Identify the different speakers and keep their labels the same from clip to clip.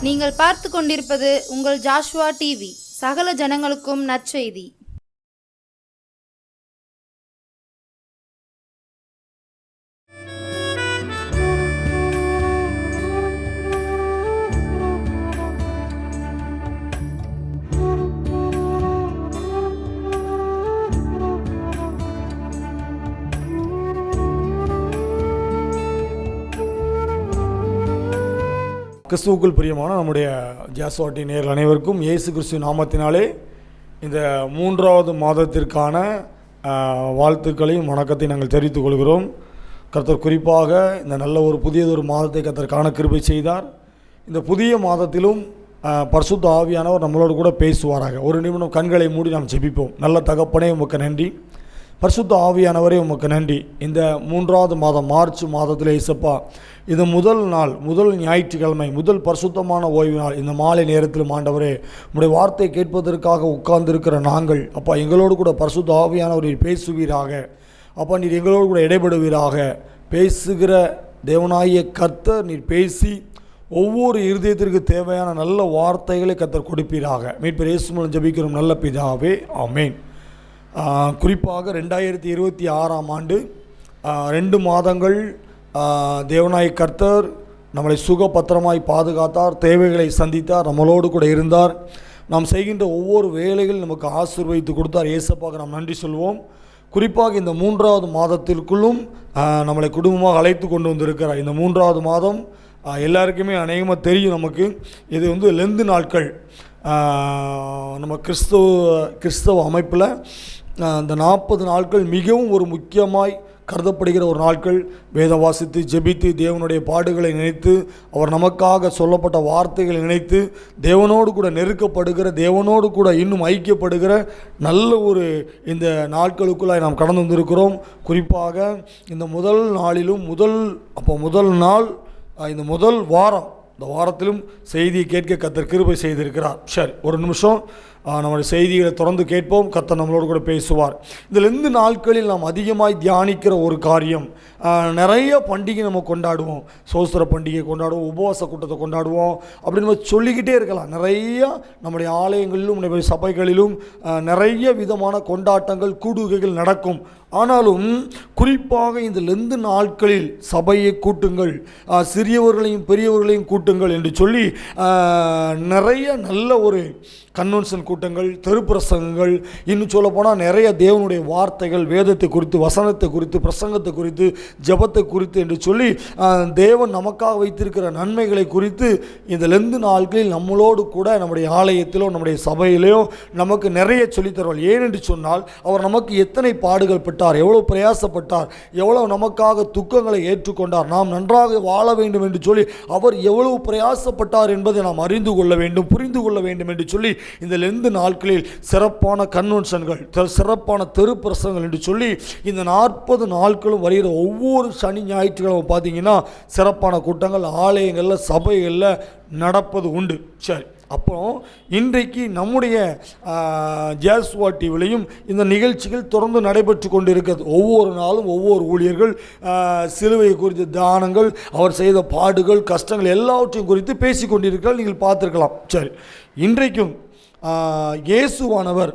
Speaker 1: நீங்கள் பார்த்து கொண்டிருப்பது உங்கள் ஜாஷுவா டிவி. சகல ஜனங்களுக்கும் நற்செய்தி.
Speaker 2: கிறிஸ்துவுக்குள் பிரியமான நம்முடைய ஜாஸ்வாட்டி நேயர்கள் அனைவருக்கும் இயேசு கிறிஸ்து நாமத்தினாலே இந்த 3வது மாதத்திற்கான வாழ்த்துக்களையும் வணக்கத்தை நாங்கள் தெரிவித்துக் கொள்கிறோம். கர்த்தர் குறிப்பாக இந்த நல்ல ஒரு புதியதொரு மாதத்தை கர்த்தர் காண கிருபை செய்தார். இந்த புதிய மாதத்திலும் பரிசுத்த ஆவியானவர் நம்மளோடு கூட பேசுவாராக. ஒரு நிமிடம் கண்களை மூடி நாம் ஜெபிப்போம். நல்ல தகப்பனே உமக்கு நன்றி, பரிசுத்த ஆவியானவரே உமக்கு நன்றி. இந்த 3வது மாதம் மார்ச் மாதத்தில் இயேசப்பா, இது முதல் நாள், முதல் ஞாயிற்றுக்கிழமை, முதல் பரிசுத்தமான ஓய்வு நாள். இந்த மாலை நேரத்தில் ஆண்டவரே உம்முடைய வார்த்தை கேட்பதற்காக உட்கார்ந்திருக்கிற நாங்கள் அப்பா, எங்களோடு கூட பரிசுத்த ஆவியானவர் பேசுவீராக. அப்பா, நீர் எங்களோடு கூட இடைபடுவீராக. பேசுகிற தேவனாகிய கர்த்தர் நீர் பேசி ஒவ்வொரு இருதயத்திற்கு தேவையான நல்ல வார்த்தைகளை கர்த்தர் கொடுப்பீராக. மீட்பர் இயேசு மூலம் ஜெபிக்கிறோம் நல்ல பிதாவே, ஆமேன். குறிப்பாக 2026ஆம் ஆண்டு 2 மாதங்கள் தேவனாய் கர்த்தர் நம்மளை சுகபத்திரமாய் பாதுகாத்தார், தேவைகளை சந்தித்தார், நம்மளோடு கூட இருந்தார். நாம் செய்கின்ற ஒவ்வொரு வேலைகள் நமக்கு ஆசீர்வதித்து கொடுத்தார். இயேசப்பாக நாம் நன்றி சொல்வோம். குறிப்பாக இந்த 3வது மாதத்திற்குள்ளும் நம்மளை குடும்பமாக அழைத்து கொண்டு வந்திருக்கிறார். இந்த 3வது மாதம் எல்லாருக்குமே அநேகமாக தெரியும். நமக்கு இது லெந்து நாட்கள். நம்ம கிறிஸ்தவ அமைப்பில் அந்த 40 நாட்கள் மிகவும் ஒரு முக்கியமாய் கருதப்படுகிற ஒரு நாட்கள். வேதம் வாசித்து ஜெபித்து தேவனுடைய பாடுகளை நினைத்து அவர் நமக்காக சொல்லப்பட்ட வார்த்தைகளை நினைத்து தேவனோடு கூட நெருக்கப்படுகிற, தேவனோடு கூட இன்னும் ஐக்கியப்படுகிற நல்ல ஒரு இந்த நாட்களுக்குள்ளாய் நாம் கடந்து வந்திருக்கிறோம். குறிப்பாக இந்த முதல் நாளிலும் முதல் நாள் இந்த முதல் வாரம், இந்த வாரத்திலும் செய்தியை கேட்க கர்த்தர் கிருபை செய்திருக்கிறார். சரி, ஒரு நிமிஷம் நம்முடைய செய்திகளை தொடர்ந்து கேட்போம். கர்த்தர் நம்மளோடு கூட பேசுவார். இதில் 2 நாட்களில் நாம் அதிகமாய் தியானிக்கிற ஒரு காரியம், நிறைய பண்டிகை நம்ம கொண்டாடுவோம். சோஸ்திர பண்டிகை கொண்டாடுவோம், உபவாச கூட்டத்தை கொண்டாடுவோம், அப்படின்னு நம்ம சொல்லிக்கிட்டே இருக்கலாம். நிறைய நம்முடைய ஆலயங்களிலும் நம்முடைய சபைகளிலும் நிறைய விதமான கொண்டாட்டங்கள், கூடுகைகள் நடக்கும். ஆனாலும் குறிப்பாக இந்த லெந்து நாட்களில் சபையை கூட்டுங்கள், சிறியவர்களையும் பெரியவர்களையும் கூட்டுங்கள் என்று சொல்லி நிறைய நல்ல ஒரு கன்வென்ஷன் கூட்டங்கள், தெருப்பிரசங்கங்கள், இன்னும் சொல்ல போனால் நிறைய தேவனுடைய வார்த்தைகள், வேதத்தை குறித்து, வசனத்தை குறித்து, பிரசங்கத்தை குறித்து, ஜெபத்தை குறித்து என்று சொல்லி தேவன் நமக்காக வைத்திருக்கிற நன்மைகளை குறித்து இந்த லெந்து நாட்களில் நம்மளோடு கூட நம்முடைய ஆலயத்திலோ நம்முடைய சபையிலையோ நமக்கு நிறைய சொல்லித்தருவார். ஏனென்று சொன்னால் அவர் நமக்கு எத்தனை பாடுகள் பட்டார், எவ்வளோ பிரயாசப்பட்டார், எவ்வளோ நமக்காக துக்கங்களை ஏற்றுக்கொண்டார், நாம் நன்றாக வாழ வேண்டும் என்று சொல்லி அவர் எவ்வளவு பிரயாசப்பட்டார் என்பதை நாம் அறிந்து கொள்ள வேண்டும், புரிந்து கொள்ள வேண்டும் என்று சொல்லி இந்த லெந்து நாட்களில் சிறப்பான கன்வென்ஷன்கள், சிறப்பான தெருப்பிரசங்கள் என்று சொல்லி இந்த 40 நாட்களும் வருகிற ஒவ்வொரு சனி ஞாயிற்றுக்கிழமை பார்த்தீங்கன்னா சிறப்பான கூட்டங்கள் ஆலயங்களில், சபைகளில் நடப்பது உண்டு. சரி, அப்புறம் இன்றைக்கு நம்முடைய ஜாஸ்வா டிவிலையும் இந்த நிகழ்ச்சிகள் தொடர்ந்து நடைபெற்று கொண்டு இருக்கிறது. ஒவ்வொரு நாளும் ஒவ்வொரு ஊழியர்கள் சிலுவை குறித்த தானங்கள், அவர் செய்த பாடுகள், கஷ்டங்கள் எல்லாவற்றையும் குறித்து பேசி கொண்டிருக்கிறார். நீங்கள் பார்த்துருக்கலாம். சரி, இன்றைக்கும் இயேசுவானவர்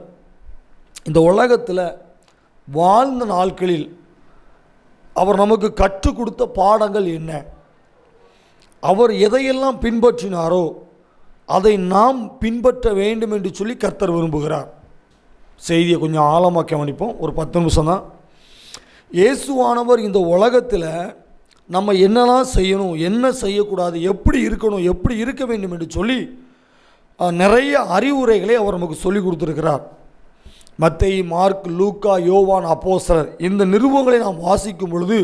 Speaker 2: இந்த உலகத்தில் வாழ்ந்த நாட்களில் அவர் நமக்கு கற்றுக் கொடுத்த பாடங்கள் என்ன, அவர் எதையெல்லாம் பின்பற்றினாரோ அதை நாம் பின்பற்ற வேண்டும் என்று சொல்லி கர்த்தர் விரும்புகிறார். செய்தியை கொஞ்சம் ஆழமாக கவனிப்போம். ஒரு 10 நிமிஷம் தான். இயேசுவானவர் இந்த உலகத்தில் நம்ம என்னெல்லாம் செய்யணும், என்ன செய்யக்கூடாது, எப்படி இருக்கணும், எப்படி இருக்க வேண்டும் என்று சொல்லி நிறைய அறிவுரைகளை அவர் நமக்கு சொல்லிக் கொடுத்துருக்கிறார். மத்தேயு, மார்க், லூக்கா, யோவான், அப்போஸ்தலர், இந்த நிருபங்களை நாம் வாசிக்கும் பொழுது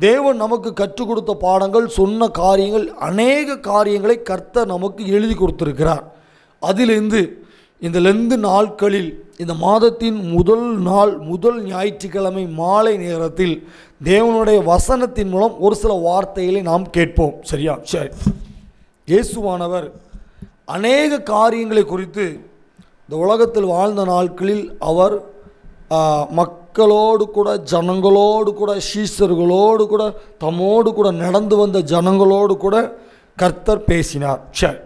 Speaker 2: தேவன் நமக்கு கற்றுக் கொடுத்த பாடங்கள், சொன்ன காரியங்கள், அநேக காரியங்களை கர்த்தர் நமக்கு எழுதி கொடுத்திருக்கிறார். அதிலிருந்து இந்த லெந்து நாட்களில் இந்த மாதத்தின் முதல் நாள், முதல் ஞாயிற்றுக்கிழமை மாலை நேரத்தில் தேவனுடைய வசனத்தின் மூலம் ஒரு சில வார்த்தைகளை நாம் கேட்போம். சரியா? சரி. இயேசுவானவர் அநேக காரியங்களை குறித்து இந்த உலகத்தில் வாழ்ந்த நாட்களில் அவர் மக்களோடு கூட, ஜனங்களோடு கூட, சீஷர்களோடு கூட, தம்மோடு கூட நடந்து வந்த ஜனங்களோடு கூட கர்த்தர் பேசினார். சரி,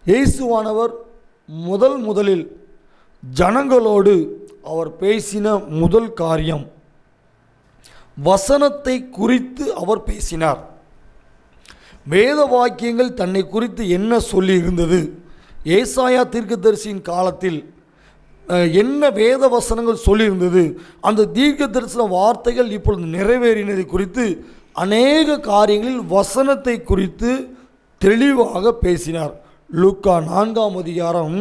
Speaker 2: இயேசுவானவர் முதலில் ஜனங்களோடு அவர் பேசின முதல் காரியம் வசனத்தை குறித்து அவர் பேசினார். வேத வாக்கியங்கள் தன்னை குறித்து என்ன சொல்லி இருந்தது, ஏசாயா தீர்க்கதரிசியின் காலத்தில் என்ன வேத வசனங்கள் சொல்லியிருந்தது, அந்த தீர்க்க தரிசன வார்த்தைகள் இப்பொழுது நிறைவேறினதை குறித்து அநேக காரியங்களில் வசனத்தை குறித்து தெளிவாக பேசினார். லூக்கா 4ஆம் அதிகாரம்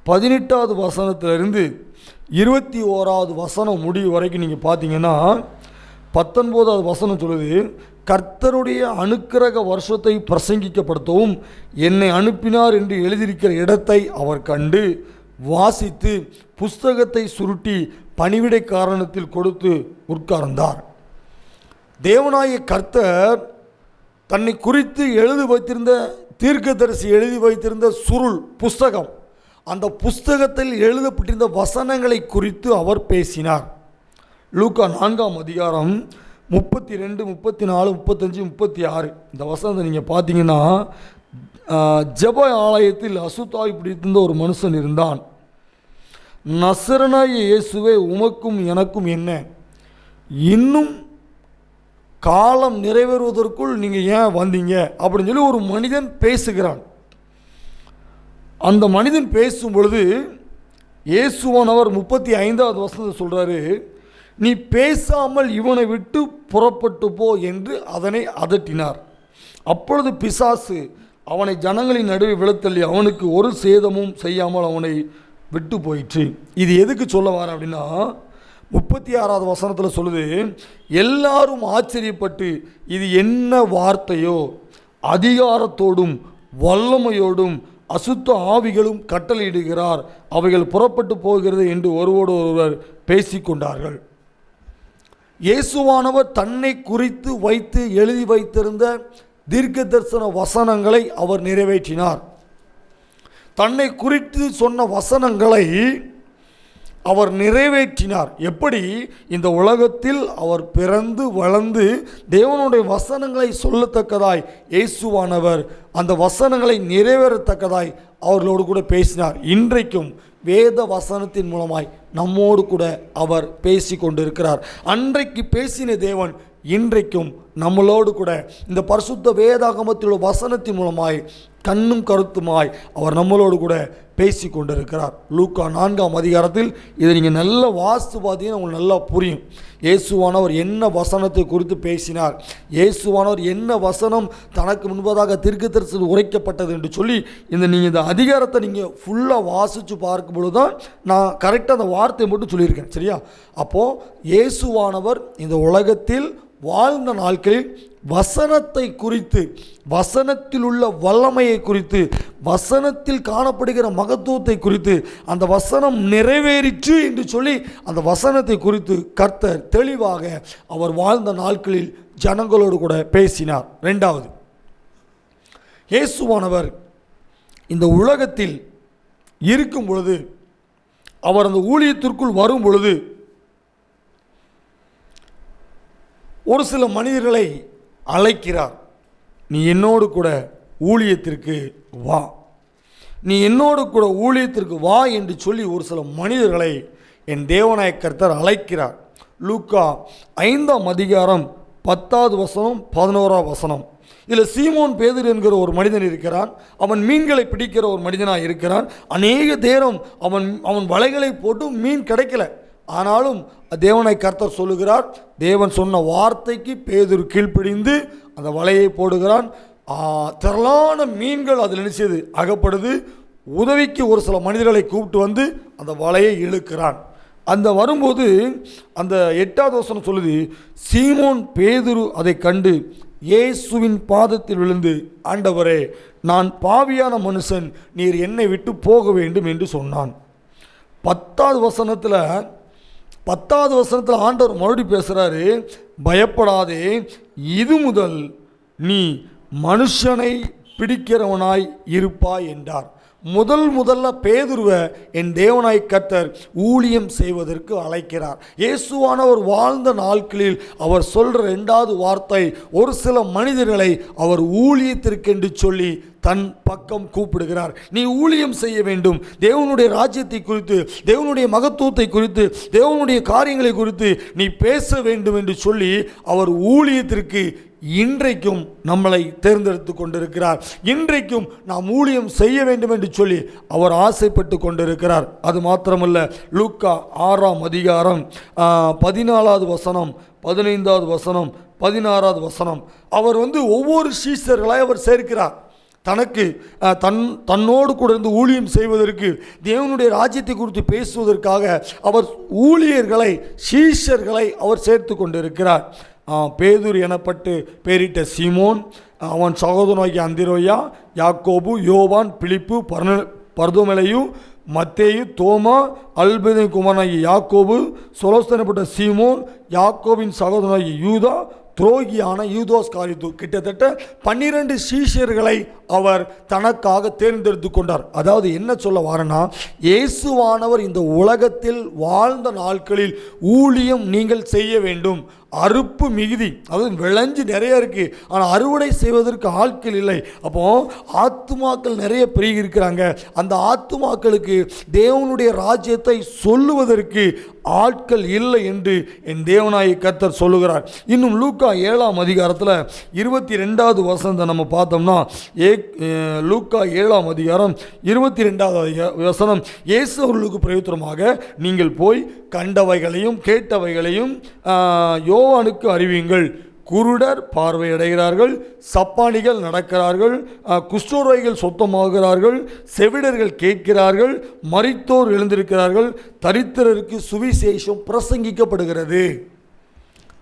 Speaker 2: 18வது வசனத்திலிருந்து 21வது வசனம் முடிவு வரைக்கும் நீங்கள் பார்த்தீங்கன்னா 19வது வசனம் சொல்லுது, கர்த்தருடைய அனுக்கிரக வருஷத்தை பிரசங்கிக்கப்படுத்தவும் என்னை அனுப்பினார் என்று எழுதியிருக்கிற இடத்தை அவர் கண்டு வாசித்து புஸ்தகத்தை சுருட்டி பணிவிடை காரணத்தில் கொடுத்து உட்கார்ந்தார். தேவனாகிய கர்த்தர் தன்னை குறித்து எழுதி வைத்திருந்த தீர்க்கதரிசி எழுதி வைத்திருந்த சுருள் புஸ்தகம், அந்த புஸ்தகத்தில் எழுதப்பட்டிருந்த வசனங்களை குறித்து அவர் பேசினார். லூக்கா 4ஆம் அதிகாரம் 32, 34, 35, 36 இந்த வசனத்தை நீங்கள் பார்த்தீங்கன்னா, ஜெப ஆலயத்தில் அசுத்தாய் பிடித்திருந்த ஒரு மனுஷன் இருந்தான். நசரனாகிய இயேசுவே, உமக்கும் எனக்கும் என்ன, இன்னும் காலம் நிறைவேறுவதற்குள் நீங்கள் ஏன் வந்தீங்க அப்படின்னு சொல்லி ஒரு மனிதன் பேசுகிறான். அந்த மனிதன் பேசும் பொழுது இயேசுவானவர் 35வது வசனத்தை சொல்கிறாரு, நீ பேசாமல் இவனை விட்டு புறப்பட்டு போ என்று அதனை அதட்டினார். அப்பொழுது பிசாசு அவனை ஜனங்களின் நடுவே விழத்தள்ளி அவனுக்கு ஒரு சேதமும் செய்யாமல் அவனை விட்டு போயிற்று. இது எதுக்கு சொல்ல வர அப்படின்னா, 36வது வசனத்தில் சொல்லுது, எல்லாரும் ஆச்சரியப்பட்டு இது என்ன வார்த்தையோ, அதிகாரத்தோடும் வல்லமையோடும் அசுத்த ஆவிகளும் கட்டளையிடுகிறார், அவைகள் புறப்பட்டு போகிறது என்று ஒருவோடு ஒருவர் பேசிக்கொண்டார்கள். இயேசுவானவர் தன்னை குறித்து வைத்து எழுதி வைத்திருந்த தீர்க்க தரிசன வசனங்களை அவர் நிறைவேற்றினார். தன்னை குறித்து சொன்ன வசனங்களை அவர் நிறைவேற்றினார். எப்படி? இந்த உலகத்தில் அவர் பிறந்து வளர்ந்து தேவனுடைய வசனங்களை சொல்லத்தக்கதாய் இயேசுவானவர் அந்த வசனங்களை நிறைவேறத்தக்கதாய் அவர்களோடு கூட பேசினார். இன்றைக்கும் வேத வசனத்தின் மூலமாய் நம்மோடு கூட அவர் பேசி கொண்டிருக்கிறார். அன்றைக்கு பேசின தேவன் இன்றைக்கும் நம்மளோடு கூட இந்த பரிசுத்த வேதாகமத்தில் உள்ள வசனத்தின் மூலமாய் கண்ணும் கருத்துமாய் அவர் நம்மளோடு கூட பேசி கொண்டிருக்கிறார். லூக்கா 4ஆம் அதிகாரத்தில் இதை நீங்கள் நல்லா வாசித்து பார்த்தீங்கன்னா உங்களுக்கு நல்லா புரியும். இயேசுவானவர் என்ன வசனத்தை குறித்து பேசினார், இயேசுவானவர் என்ன வசனம் தனக்கு முன்பதாக தீர்க்கதரிசனத்தில் உரைக்கப்பட்டது என்று சொல்லி நீங்கள் இந்த அதிகாரத்தை நீங்கள் ஃபுல்லாக வாசித்து பார்க்கும் பொழுது தான் நான் கரெக்டாக அந்த வார்த்தையை மட்டும் சொல்லியிருக்கேன். சரியா? அப்போது இயேசுவானவர் இந்த உலகத்தில் வாழ்ந்த நாட்களில் வசனத்தை குறித்து, வசனத்தில் உள்ள வல்லமையை குறித்து, வசனத்தில் காணப்படுகிற மகத்துவத்தை குறித்து, அந்த வசனம் நிறைவேறிற்று என்று சொல்லி அந்த வசனத்தை குறித்து கர்த்தர் தெளிவாக அவர் வாழ்ந்த நாட்களில் ஜனங்களோடு கூட பேசினார். 2வது, இயேசுவானவர் இந்த உலகத்தில் இருக்கும் பொழுது, அவர் அந்த ஊழியத்திற்குள் வரும் பொழுது ஒரு சில மனிதர்களை அழைக்கிறார். நீ என்னோடு கூட ஊழியத்திற்கு வா, நீ என்னோடு கூட ஊழியத்திற்கு வா என்று சொல்லி ஒரு சில மனிதர்களை என் தேவனாய கர்த்தர் அழைக்கிறார். லூக்கா 5ஆம் அதிகாரம் 10வது வசனம் 11வது வசனம். இதில் சீமோன் பேதுரு என்கிற ஒரு மனிதன் இருக்கிறான். அவன் மீன்களை பிடிக்கிற ஒரு மனிதனாக இருக்கிறான். அநேக நேரம் அவன் வலைகளை போட்டு மீன் கிடைக்கல. ஆனாலும் தேவனை கர்த்தர் சொல்லுகிறார். தேவன் சொன்ன வார்த்தைக்கு பேதுரு கீழ்ப்பிடிந்து அந்த வலையை போடுகிறான். திரளான மீன்கள் அதில் நினைச்சது அகப்படுது. உதவிக்கு ஒரு சில மனிதர்களை கூப்பிட்டு வந்து அந்த வலையை இழுக்கிறான். அந்த வரும்போது அந்த 8வது வசனம் சொல்லுது, சீமோன் பேதுரு அதை கண்டு இயேசுவின் பாதத்தில் விழுந்து, ஆண்டவரே, நான் பாவியான மனுஷன், நீர் என்னை விட்டு போக வேண்டும் என்று சொன்னான். 10வது வசனத்தில் ஆண்டவர் மறுபடியும் பேசுகிறாரு, பயப்படாதே, இது முதல் நீ மனுஷனை பிடிக்கிறவனாய் இருப்பாய் என்றார். முதல்ல பேதுருவை என் தேவனாய் கர்த்தர் ஊழியம் செய்வதற்கு அழைக்கிறார். இயேசுவானவர் வாழ்ந்த நாட்களில் அவர் சொல்கிற 2வது வார்த்தை, ஒரு சில மனிதர்களை அவர் ஊழியத்திற்கென்று சொல்லி தன் பக்கம் கூப்பிடுகிறார். நீ ஊழியம் செய்ய வேண்டும், தேவனுடைய ராஜ்யத்தை குறித்து, தேவனுடைய மகத்துவத்தை குறித்து, தேவனுடைய காரியங்களை குறித்து நீ பேச வேண்டும் என்று சொல்லி அவர் ஊழியத்திற்கு இன்றைக்கும் நம்மளை தேர்ந்தெடுத்து கொண்டிருக்கிறார். இன்றைக்கும் நாம் ஊழியம் செய்ய வேண்டும் என்று சொல்லி அவர் ஆசைப்பட்டு கொண்டிருக்கிறார். அது மாத்திரமல்ல, லூக்கா 6ஆம் அதிகாரம் 14வது வசனம், 15வது வசனம், 16வது வசனம், அவர் ஒவ்வொரு சீஷர்களாய் அவர் சேர்க்கிறார். தனக்கு தன்னோடு கூட இருந்து ஊழியம் செய்வதற்கு, தேவனுடைய ராஜ்யத்தை குறித்து பேசுவதற்காக அவர் ஊழியர்களை, சீஷர்களை அவர் சேர்த்து கொண்டிருக்கிறார். பேதுரு எனப்பட்டு பேரிட்ட சீமோன், அவன் சகோதரனாகிய அந்திரோயா, யாக்கோபு, யோவான், பிலிப்பு, பர்தோமெலேயு, மத்தேயு, தோமா, அல்பேதின் குமாரனாகிய யாக்கோபு, சொலோஸ்தனப்பட்ட சீமோன், யாக்கோபின் சகோதரனாகிய யூதா, துரோகியான யூதோஸ்காரித்து, கிட்டத்தட்ட 12 சீஷர்களை அவர் தனக்காக தேர்ந்தெடுத்து கொண்டார். அதாவது என்ன சொல்ல வாரனா, இயேசுவானவர் இந்த உலகத்தில் வாழ்ந்த நாட்களில் ஊழியம் நீங்கள் செய்ய வேண்டும். அறுப்பு மிகுதி, அதாவது விளைஞ்சு நிறைய இருக்குது, ஆனால் அறுவடை செய்வதற்கு ஆட்கள் இல்லை. அப்போ ஆத்துமாக்கள் நிறைய பெருகி இருக்கிறாங்க. அந்த ஆத்துமாக்களுக்கு தேவனுடைய ராஜ்யத்தை சொல்லுவதற்கு ஆட்கள் இல்லை என்று என் தேவனாகிய கர்த்தர் சொல்லுகிறார். இன்னும் லூக்கா 7ஆம் அதிகாரத்தில் 22வது வசனத்தை நம்ம பார்த்தோம்னா, லூக்கா 7ஆம் அதிகாரம் 22வது வசனம், இயேசு அவர்களுக்கு பிரயோஜனமாக நீங்கள் போய் கண்டவைகளையும் கேட்டவைகளையும் யோவானுக்கு அறிவியுங்கள். குருடர் பார்வையடைகிறார்கள், சப்பானிகள் நடக்கிறார்கள், குஷ்டரோகிகள் சுத்தமாகிறார்கள், செவிடர்கள் கேட்கிறார்கள், மரித்தோர் எழுந்திருக்கிறார்கள், தரித்திரருக்கு சுவிசேஷம் பிரசங்கிக்கப்படுகிறது.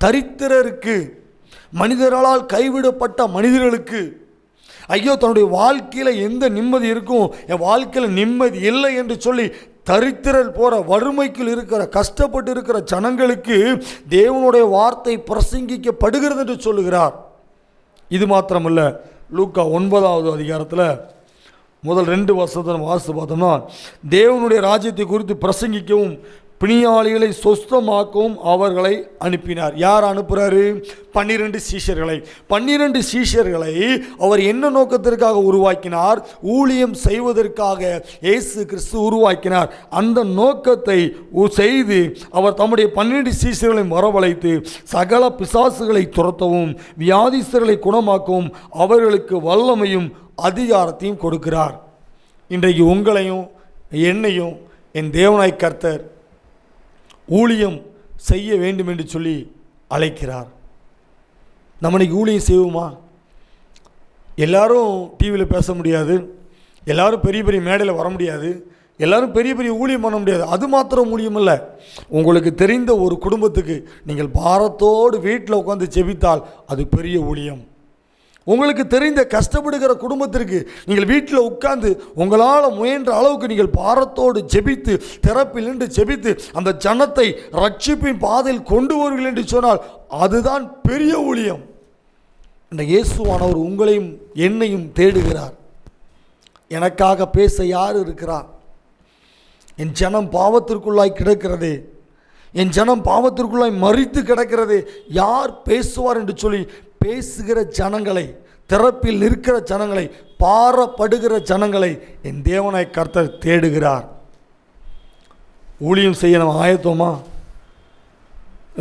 Speaker 2: தரித்திரருக்கு, மனிதர்களால் கைவிடப்பட்ட மனிதர்களுக்கு, ஐயோ தன்னுடைய வாழ்க்கையில் எந்த நிம்மதி இருக்கும், என் வாழ்க்கையில் நிம்மதி இல்லை என்று சொல்லி தரித்திரல் போகிற, வறுமைக்குள் இருக்கிற, கஷ்டப்பட்டு இருக்கிற ஜனங்களுக்கு தேவனுடைய வார்த்தை பிரசங்கிக்கப்படுகிறது என்று சொல்லுகிறார். இது மாத்திரமல்ல, லூக்கா 9வது அதிகாரத்தில் முதல் 2 வசனத்தை வாசித்து பார்த்தோம்னா, தேவனுடைய ராஜ்யத்தை குறித்து பிரசங்கிக்கவும் பிணியாளிகளை சொஸ்தமாக்கவும் அவர்களை அனுப்பினார். யார் அனுப்புகிறாரு? 12 சீஷர்களை. 12 சீஷர்களை அவர் என்ன நோக்கத்திற்காக உருவாக்கினார்? ஊழியம் செய்வதற்காக இயேசு கிறிஸ்து உருவாக்கினார். அந்த நோக்கத்தை செய்து அவர் தம்முடைய 12 சீஷர்களையும் வரவழைத்து சகல பிசாசுகளை துரத்தவும் வியாதிஸ்தர்களை குணமாக்கவும் அவர்களுக்கு வல்லமையும் அதிகாரத்தையும் கொடுக்கிறார். இன்றைக்கு உங்களையும் என்னையும் என் தேவனாய் கர்த்தர் ஊழியம் செய்ய வேண்டும் என்று சொல்லி அழைக்கிறார். நம்ம இன்னைக்கு ஊழியம் செய்வோமா? எல்லாரும் டிவியில் பேச முடியாது, எல்லாரும் பெரிய பெரிய மேடையில் வர முடியாது, எல்லாரும் பெரிய பெரிய ஊழியம் பண்ண முடியாது. அது மாத்திரம் ஊழியம் இல்லை. உங்களுக்கு தெரிந்த ஒரு குடும்பத்துக்கு நீங்கள் பாரத்தோடு வீட்டில் உட்காந்து ஜெபித்தால் அது பெரிய ஊழியம். உங்களுக்கு தெரிந்த கஷ்டப்படுகிற குடும்பத்திற்கு நீங்கள் வீட்டில் உட்கார்ந்து உங்களால் முயன்ற அளவுக்கு நீங்கள் பாரத்தோடு ஜெபித்து, திறப்பில் நின்று ஜெபித்து அந்த ஜனத்தை ரட்சிப்பின் பாதையில் கொண்டு வருவீர்கள் என்று சொன்னால் அதுதான் பெரிய ஊழியம். இந்த இயேசுவானவர் உங்களையும் என்னையும் தேடுகிறார். எனக்காக பேச யார் இருக்கிறார்? என் ஜனம் பாவத்திற்குள்ளாய் கிடக்கிறதே, என் ஜனம் பாவத்திற்குள்ளாய் மரித்து கிடக்கிறதே, யார் பேசுவார் என்று சொல்லி பேசுகிற ஜனங்களை, திறப்பில் நிற்கிற ஜனங்களை, பாரப்படுகிற ஜனங்களை என் தேவனாய் கர்த்தர் தேடுகிறார். ஊழியம் செய்ய நம்ம ஆயத்தோமா?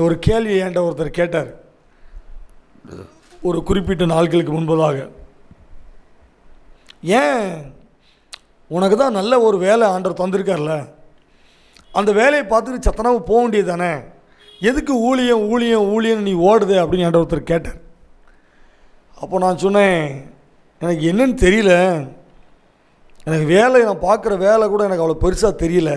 Speaker 2: ஒரு கேள்வி ஏண்ட ஒருத்தர் கேட்டார் ஒரு குறிப்பிட்ட நாட்களுக்கு முன்பதாக. ஏன் உனக்கு தான் நல்ல ஒரு வேலை ஆண்டவர் தந்திருக்கார்ல, அந்த வேலையை பார்த்துட்டு சத்தனாக போக வேண்டியது தானே, எதுக்கு ஊழியம் ஊழியம் ஊழியம் நீ ஓடுது அப்படின்னு ஆண்டவர் ஒருத்தர் கேட்டார். அப்போ நான் சொன்னேன், எனக்கு என்னன்னு தெரியல, எனக்கு வேலை, நான் பார்க்குற வேலை கூட எனக்கு அவ்வளோ பெருசாக தெரியல,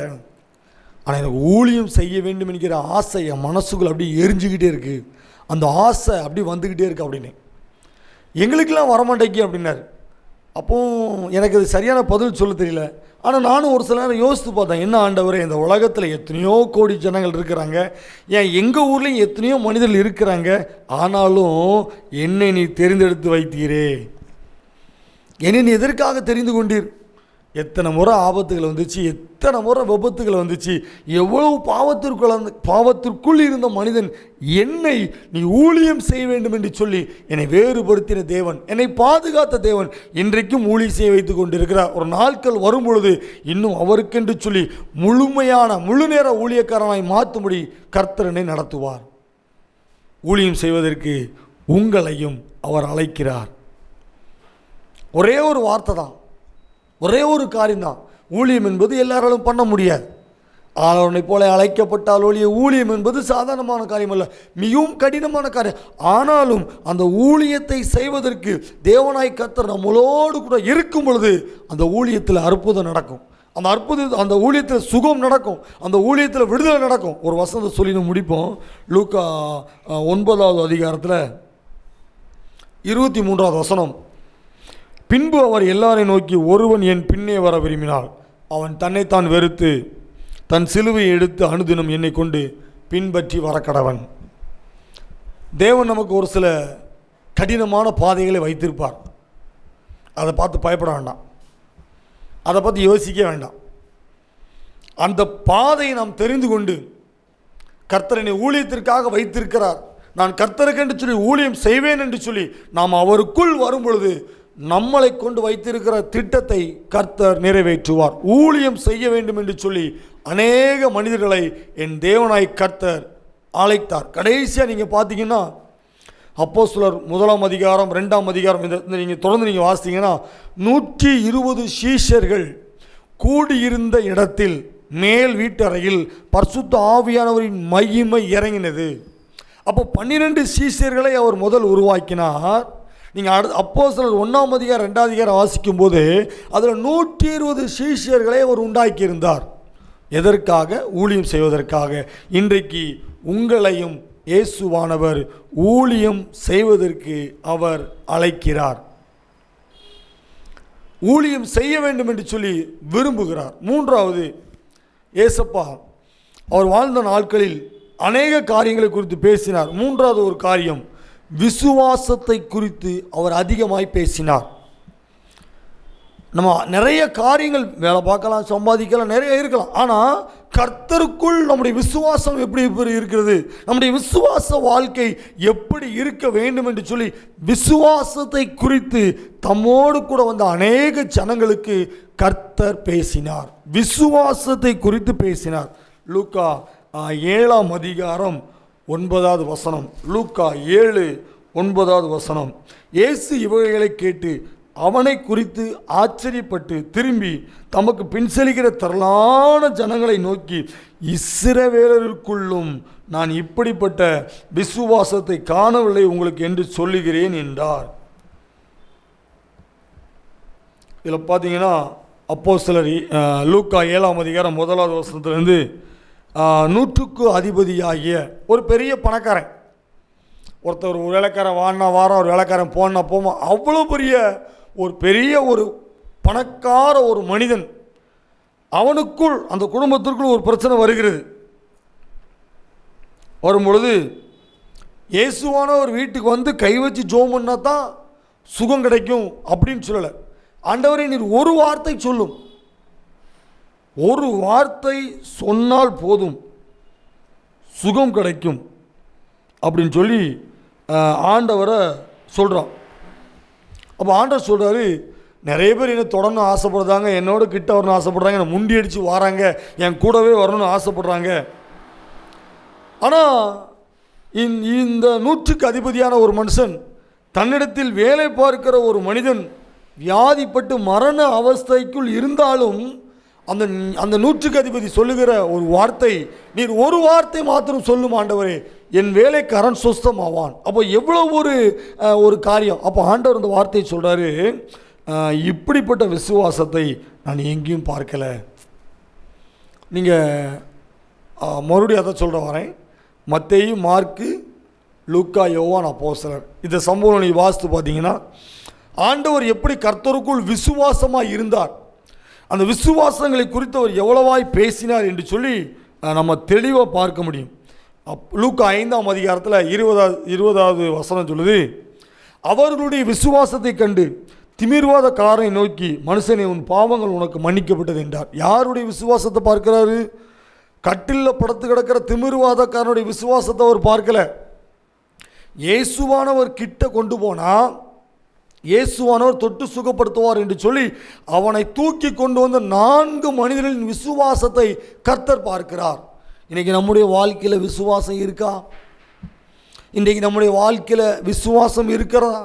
Speaker 2: ஆனால் எனக்கு ஊழியம் செய்ய வேண்டும் என்கிற ஆசை என் மனசுக்குள்ள அப்படி எரிஞ்சுக்கிட்டே இருக்குது, அந்த ஆசை அப்படி வந்துக்கிட்டே இருக்குது அப்படின்னு. எங்களுக்கெல்லாம் வரமாட்டேங்கி அப்படின்னாரு. அப்போ எனக்கு அது சரியான பதில் சொல்ல தெரியல. ஆனால் நானும் ஒரு சில நேரம் யோசித்து பார்த்தேன், என்ன ஆண்டவரே, இந்த உலகத்தில் எத்தனையோ கோடி ஜனங்கள் இருக்கிறாங்க, ஏன் எங்கள் ஊர்லேயும் எத்தனையோ மனிதர்கள் இருக்கிறாங்க, ஆனாலும் என்னை நீ தெரிந்தெடுத்து வைத்தீரே, என்னை நீ எதற்காக தெரிந்து கொண்டீர்? எத்தனை முறை ஆபத்துகள் வந்துச்சு, எத்தனை முறை விபத்துகள் வந்துச்சு, எவ்வளவு பாவத்திற்குள் இருந்த மனிதன் என்னை நீ ஊழியம் செய்ய வேண்டும் என்று சொல்லி என்னை வேறுபடுத்தின தேவன், என்னை பாதுகாத்த தேவன் இன்றைக்கும் ஊழியம் செய்ய வைத்து கொண்டிருக்கிறார். ஒரு நாட்கள் வரும் பொழுது இன்னும் அவருக்கென்று சொல்லி முழு நேர ஊழியக்காரனாய் மாற்றும்படி கர்த்தர் என்னை நடத்துவார். ஊழியம் செய்வதற்கு உங்களையும் அவர் அழைக்கிறார். ஒரே ஒரு வார்த்தை தான், ஒரே ஒரு காரியம்தான். ஊழியம் என்பது எல்லாராலும் பண்ண முடியாது. ஆளவனை போல அழைக்கப்பட்டால் ஒழிய ஊழியம் என்பது சாதாரணமான காரியம் அல்ல, மிகவும் கடினமான காரியம். ஆனாலும் அந்த ஊழியத்தை செய்வதற்கு தேவனாய் கர்த்தர் நம்மளோடு கூட இருக்கும் பொழுது அந்த ஊழியத்தில் அற்புதம் நடக்கும். அந்த ஊழியத்தில் சுகம் நடக்கும், அந்த ஊழியத்தில் விடுதலை நடக்கும். ஒரு வசனத்தை சொல்லி நம்ம முடிப்போம். லூக்கா 9வது அதிகாரத்தில் 23வது வசனம். பின்பு அவர் எல்லாரையும் நோக்கி, ஒருவன் என் பின்னே வர விரும்பினால் அவன் தன்னைத்தான் வெறுத்து தன் சிலுவையை எடுத்து அனுதினம் என்னை கொண்டு பின்பற்றி வரக்கடவன். தேவன் நமக்கு ஒரு சில கடினமான பாதைகளை வைத்திருப்பார். அதை பார்த்து பயப்பட வேண்டாம், அதை பார்த்து யோசிக்க வேண்டாம். அந்த பாதையை நாம் தெரிந்து கொண்டு கர்த்தர் என்னை ஊழியத்திற்காக வைத்திருக்கிறார், நான் கர்த்தருக்கு என்று சொல்லி ஊழியம் செய்வேன் என்று சொல்லி நாம் அவருக்குள் வரும் பொழுது நம்மளை கொண்டு வைத்திருக்கிற திட்டத்தை கர்த்தர் நிறைவேற்றுவார். ஊழியம் செய்ய வேண்டும் என்று சொல்லி அநேக மனிதர்களை என் தேவனாய் கர்த்தர் அழைத்தார். கடைசியாக நீங்கள் பார்த்தீங்கன்னா அப்போஸ்தலர் 1ஆம் அதிகாரம் 2ஆம் அதிகாரம் இந்த நீங்கள் தொடர்ந்து நீங்கள் வாசித்தீங்கன்னா 120 சீஷர்கள் கூடியிருந்த இடத்தில் மேல் வீட்டறையில் பரிசுத்த ஆவியானவரின் மகிமை இறங்கினது. அப்போ 12 சீஷர்களை அவர் முதல் உருவாக்கினார். நீங்கள் அப்போஸ்தலர் 1ஆம் அதிகாரம் 2ஆம் அதிகாரம் வாசிக்கும்போது அதில் 120 சீஷர்களை அவர் உண்டாக்கியிருந்தார். எதற்காக? ஊழியம் செய்வதற்காக. இன்றைக்கு உங்களையும் இயேசுவானவர் ஊழியம் செய்வதற்கு அவர் அழைக்கிறார். ஊழியம் செய்ய வேண்டும் என்று சொல்லி விரும்புகிறார். 3வது, ஏசப்பா அவர் வாழ்ந்த நாட்களில் அநேக காரியங்களை குறித்து பேசினார். 3வது ஒரு காரியம், விசுவாசத்தை குறித்து அவர் அதிகமாய் பேசினார். நம்ம நிறைய காரியங்கள் வேலை பார்க்கலாம், சம்பாதிக்கலாம், நிறைய இருக்கலாம். ஆனால் கர்த்தருக்குள் நம்முடைய விசுவாசம் எப்படி இருக்கிறது, நம்முடைய விசுவாச வாழ்க்கை எப்படி இருக்க வேண்டும் என்று சொல்லி விசுவாசத்தை குறித்து தம்மோடு கூட வந்த அநேக ஜனங்களுக்கு கர்த்தர் பேசினார், விசுவாசத்தை குறித்து பேசினார். லூக்கா 7ஆம் அதிகாரம் 9வது வசனம். லூக்கா 7:9வது வசனம். இயேசு இவைகளை கேட்டு அவனை குறித்து ஆச்சரியப்பட்டு திரும்பி தமக்கு பின் செல்கிற திரளான ஜனங்களை நோக்கி, இஸ்ரவேலருக்குள்ளும் நான் இப்படிப்பட்ட விசுவாசத்தை காணவில்லை உங்களுக்கு என்று சொல்லுகிறேன் என்றார். இதில் பார்த்தீங்கன்னா அப்போஸ்தலர் லூக்கா 7ஆம் அதிகாரம் 1வது வசனத்திலிருந்து 100க்கு அதிபதியாகிய ஒரு பெரிய பணக்காரன், ஒருத்தர் ஒரு வேலைக்காரன் வாடினா வாரம், ஒரு வேலைக்காரன் போனா போமா, அவ்வளோ பெரிய ஒரு பணக்கார ஒரு மனிதன், அவனுக்குள் அந்த குடும்பத்திற்குள் ஒரு பிரச்சனை வருகிறது. வரும்பொழுது இயேசுவான ஒரு வீட்டுக்கு வந்து கை வச்சு ஜோம் பண்ணா தான் சுகம் கிடைக்கும் அப்படின்னு சொல்லலை. ஆண்டவரே நீர் ஒரு வார்த்தை சொல்லும், ஒரு வார்த்தை சொன்னால் போதும் சுகம் கிடைக்கும் அப்படின்னு சொல்லி ஆண்டவரை சொல்கிறான். அப்போ ஆண்டவர் சொல்கிறாரு, நிறைய பேர் என்னை தொடரணும்னு ஆசைப்படுறாங்க, என்னோட கிட்ட வரணும்னு ஆசைப்படுறாங்க, என்னை முண்டி அடித்து வராங்க, என் கூடவே வரணும்னு ஆசைப்படுறாங்க. ஆனால் இந்த 100க்கு அதிபதியான ஒரு மனுஷன், தன்னிடத்தில் வேலை பார்க்கிற ஒரு மனிதன் வியாதிப்பட்டு மரண அவஸ்தைக்குள் இருந்தாலும் அந்த 100க்கு அதிபதி சொல்லுகிற ஒரு வார்த்தை, நீர் ஒரு வார்த்தை மாத்திரம் சொல்லும் ஆண்டவரே, என் வேலைக்காரன் சுஸ்தமாவான். அப்போ எவ்வளோ ஒரு காரியம். அப்போ ஆண்டவர் அந்த வார்த்தையை சொல்கிறாரு, இப்படிப்பட்ட விசுவாசத்தை நான் எங்கேயும் பார்க்கலை. நீங்கள் மறுபடியும் அதை சொல்கிற வரேன். மத்தேயு, மார்க்கு, லூக்கா, யோவான், அப்போஸ்தலர், இந்த சம்பவம் நீங்கள் வாசித்து பார்த்தீங்கன்னா ஆண்டவர் எப்படி கர்த்தருக்குள் விசுவாசமாக இருந்தார், அந்த விசுவாசங்களை குறித்து அவர் எவ்வளவாய் பேசினார் என்று சொல்லி நம்ம தெளிவாக பார்க்க முடியும். லூக்கா 5ஆம் அதிகாரத்தில் 20வது வசனம் சொல்லுது, அவர்களுடைய விசுவாசத்தை கண்டு திமிர்வாதக்காரனை நோக்கி, மனுஷனே உன் பாவங்கள் உனக்கு மன்னிக்கப்பட்டது என்றார். யாருடைய விசுவாசத்தை பார்க்கிறாரு? கட்டிலில் படுத்து கிடக்கிற திமிர்வாதக்காரனுடைய விசுவாசத்தை அவர் பார்க்கல. இயேசுவானவர் கிட்ட கொண்டு போனால் இயேசுவானவர் தொட்டு சுகப்படுத்துவார் என்று சொல்லி அவனை தூக்கி கொண்டு வந்த 4 மனிதர்களின் விசுவாசத்தை கர்த்தர் பார்க்கிறார். இன்றைக்கி நம்முடைய வாழ்க்கையில் விசுவாசம் இருக்கா? இன்றைக்கு நம்முடைய வாழ்க்கையில் விசுவாசம் இருக்கிறதா?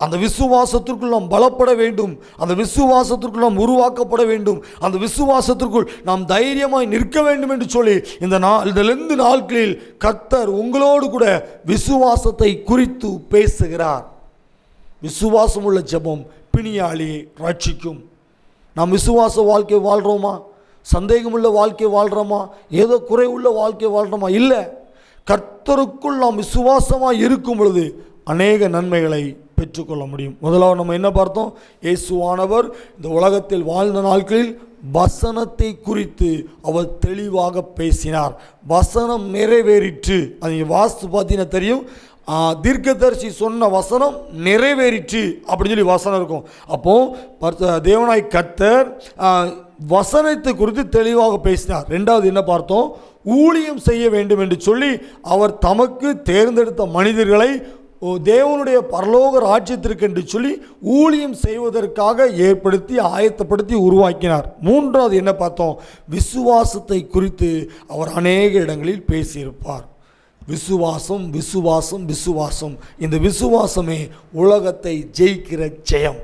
Speaker 2: அந்த விசுவாசத்திற்குள் நாம் பலப்பட வேண்டும். அந்த விசுவாசத்திற்குள் நாம் உருவாக்கப்பட வேண்டும். அந்த விசுவாசத்திற்குள் நாம் தைரியமாய் நிற்க வேண்டும் என்று சொல்லி இந்த நாட்களில் கர்த்தர் உங்களோடு கூட விசுவாசத்தை குறித்து பேசுகிறார். விசுவாசம் உள்ள ஜெபம் பிணியாளியை ரட்சிக்கும். நாம் விசுவாச வாழ்க்கை வாழ்கிறோமா? சந்தேகமுள்ள வாழ்க்கை வாழ்கிறோமா? ஏதோ குறைவுள்ள வாழ்க்கை வாழ்கிறோமா? இல்லை. கர்த்தருக்குள் நாம் விசுவாசமாக இருக்கும் பொழுது அநேக நன்மைகளை பெற்றுக்கொள்ள முடியும். முதலாவது நம்ம என்ன பார்த்தோம்? இயேசுவானவர் இந்த உலகத்தில் வாழ்ந்த நாட்களில் வசனத்தை குறித்து அவர் தெளிவாக பேசினார். வசனம் நிறைவேறிற்று. அது வாஸ்து பார்த்தீங்கன்னா தெரியும். தீர்க்கதரிசி சொன்ன வசனம் நிறைவேறிற்று அப்படின்னு சொல்லி வசனம் இருக்கும். அப்போது தேவனாய் கர்த்தர் வசனத்தை குறித்து தெளிவாக பேசினார். ரெண்டாவது என்ன பார்த்தோம்? ஊழியம் செய்ய வேண்டும் என்று சொல்லி அவர் தமக்கு தேர்ந்தெடுத்த மனிதர்களை தேவனுடைய பரலோக ராஜ்யத்திற்கு என்று சொல்லி ஊழியம் செய்வதற்காக ஏற்படுத்தி ஆயத்தப்படுத்தி உருவாக்கினார். மூன்றாவது என்ன பார்த்தோம்? விசுவாசத்தை குறித்து அவர் அநேக இடங்களில் பேசியிருப்பார். விசுவாசம் விசுவாசம் விசுவாசம். இந்த விசுவாசமே உலகத்தை ஜெயிக்கிற ஜெயம்.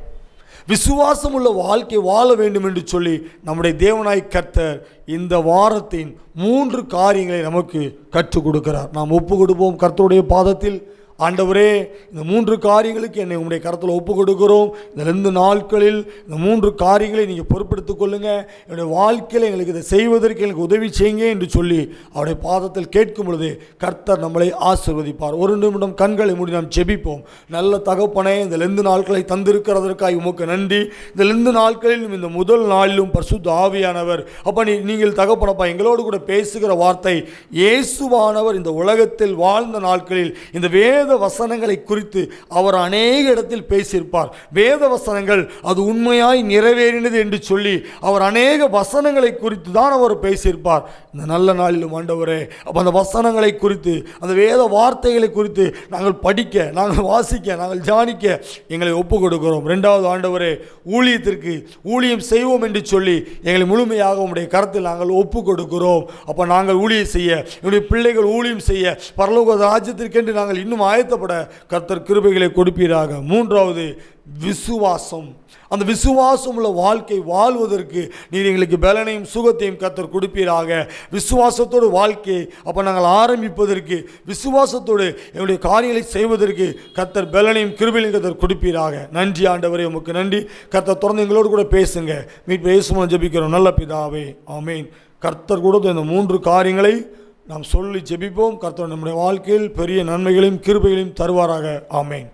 Speaker 2: விசுவாசம் உள்ள வாழ்க்கை வாழ வேண்டும் என்று சொல்லி நம்முடைய தேவனாய் கர்த்தர் இந்த வாரத்தின் 3 காரியங்களை நமக்கு கற்றுக் கொடுக்கிறார். நாம் ஒப்பு கொடுப்போம் கர்த்தருடைய பாதத்தில். ஆண்டவரே, இந்த 3 காரியங்களுக்கு என்னை உங்களுடைய கரத்தில் ஒப்பு கொடுக்கிறோம். இந்த 2 நாட்களில் இந்த 3 காரியங்களை நீங்கள் பொறுப்பெடுத்துக் கொள்ளுங்கள். என்னுடைய வாழ்க்கையில் எங்களுக்கு இதை செய்வதற்கு எனக்கு உதவி செய்யுங்க என்று சொல்லி அவருடைய பாதத்தில் கேட்கும் பொழுது கர்த்தர் நம்மளை ஆசீர்வதிப்பார். 1 நிமிடம் கண்களை மூடி நாம் ஜெபிப்போம். நல்ல தகப்பனே, இந்த 2 நாட்களை தந்திருக்கிறதற்காக உமக்கு நன்றி. இந்த 2 நாட்களிலும் இந்த முதல் நாளிலும் பரிசுத்த ஆவியானவர் நீங்கள் தகப்பனப்பா எங்களோடு கூட பேசுகிற வார்த்தை, இயேசுவானவர் இந்த உலகத்தில் வாழ்ந்த நாட்களில் இந்த வேத வசனங்களை குறித்து அவர் அநேக இடத்தில் பேசியிருப்பார். வேத வசனங்கள் அது உண்மையாய் நிறைவேறினது என்று சொல்லி அவர் அநேக வசனங்களை குறித்து தான் அவர் பேசியிருப்பார். இந்த நல்ல நாளிலும் ஆண்டவரே, அந்த வசனங்களை குறித்து, அந்த வேத வார்த்தைகளை குறித்து நாங்கள் படிக்க, நாங்கள் வாசிக்க, நாங்கள் தியானிக்க எங்களை ஒப்பு கொடுக்கிறோம். 2வது ஆண்டவரே, ஊழியத்திற்கு ஊழியம் செய்வோம் என்று சொல்லி எங்களை முழுமையாக உங்களுடைய கரத்தில் நாங்கள் ஒப்பு கொடுக்கிறோம். நாங்கள் ஊழியம் செய்ய, என்னுடைய பிள்ளைகள் ஊழியம் செய்ய, பரலோக ராஜ்யத்திற்கென்று நாங்கள் இன்னும் ஆயத்தப்பட கர்த்தர் கிருபைகளை கொடுப்பீராக. 3வது விசுவாசம். அந்த விசுவாசம் உள்ள வாழ்க்கை வாழ்வதற்கு நீர் எங்களுக்கு பலனையும் சுகத்தையும் கர்த்தர் கொடுப்பீராக. விசுவாசத்தோடு வாழ்க்கை நாங்கள் ஆரம்பிப்பதற்கு, விசுவாசத்தோடு என்னுடைய காரியங்களை செய்வதற்கு கர்த்தர் பலனையும் கிருபையும் கர்த்தர் கொடுப்பீராக. நன்றி ஆண்டவரே, உமக்கு நன்றி. கர்த்தர் தொடர்ந்து எங்களோடு கூட பேசுங்க. மீட்பு இயேசு மூலம் ஜெபிக்கிறோம் நல்ல பிதாவே, ஆமேன். கர்த்தர் கூட இந்த 3 காரியங்களை நாம் சொல்லி ஜெபிப்போம். கர்த்தர் நம்முடைய வாழ்க்கையில் பெரிய நன்மைகளையும் கிருபைகளையும் தருவாராக. ஆமேன்.